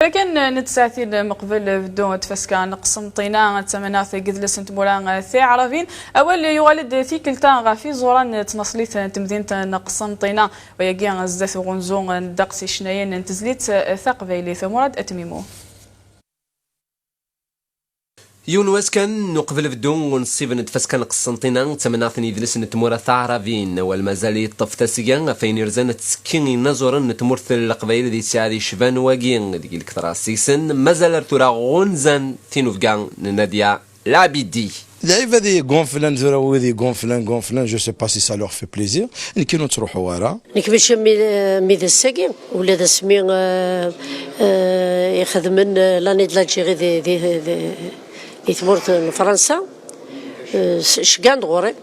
ولكن نتساثيل مقبل بدو تفسكان قسنطينا تمناث قدلس تموران ثي عرفين أول يوالد في كلتا غافي زوران تنصليت تمدينة قسنطينا ويجي زدث غنزون دقسي شناين تزليت ثقبيلي ثمورد أتميمو يونواس كان نقبل بدون ونصيب نتفسكن قسنطينة تمناثني يدلس نتمورا ثعرفين والمازال يطفتاسيا فين يرزان تسكين نزورا نتمرثل القبائل دي سعادي شفان واقين ديك الكثرة سيسن مازال ارتورا غنزان تينوفقان ناديا العبيدي اللعيبه هذه غونفلان زراوي ذي غونفلان جو سي با سي سا لور في بليزير اللي كانوا تروحوا ورا كيفاش ميدا الساقي ولا ذا سمي يخدم لاني د لاجيري دي ثمورت فرنسا شكان دغوري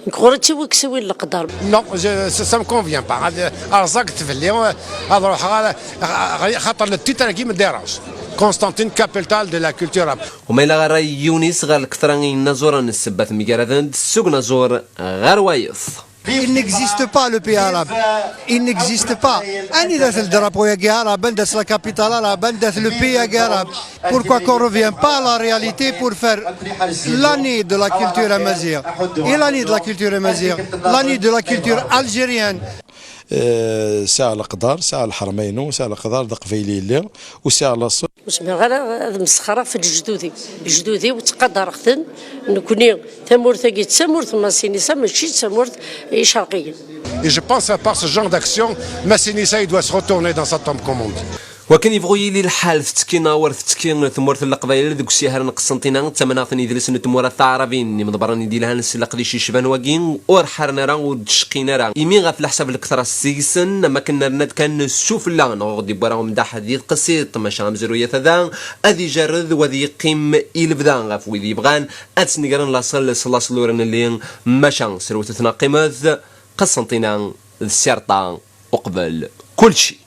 نكورتي وكسوي القدر نو سا مو كونفيان با ارزاق تفلي هذا روح خاطر التيتر كي ما ديرانش كونستانتين كابيتال دو لا كولتور وما إلا غير يونس غير الكثرة نزورا السبات ميكاردان السوق نزور غير وايص. Il n'existe pas le pays arabe. Il n'existe pas. Annidas le drapeau arabe, annidas la capitale arabe, annidas le pays arabe. Pourquoi qu'on ne revient pas à la réalité pour faire l'année de la culture amazigh et l'année de la culture amazigh, l'année de la culture algérienne. ساعة القدار ساعة الحرمين ساعة القدار دق فيلي اللي وساعة الصوت مسمى غير مسخرة في جدودي وتقدر خدن نكوني ثمورت كي تسمورت ماسينيسا ماشي تسمورت شرقيا. Et je pense à part ce genre d'action, Massinissa il doit se retourner dans sa tombe comme on dit. وكان يبغي لي الحال في تسكينا ورث تسكين ثمورث القبائل ذوك الشهر قسنطينة تمناثني يدلس نتمورا ثعربين مدبراني ديلها نسلق لي شي شبان واقين ورحرنا راه ودشقينا راه يمين غا في الحساب الكثرة السيسن ما كنا رند كان نشوف لا نغدي براهم دا حديث قصير ماشي مزرويه ذا اذي جرد وذي قيم يلبدا غاف وذي يبغان اتسنقرن لاصل صلورن اللي ماشا سروت تناقمذ قسنطينة السرطان وقبل كل شيء.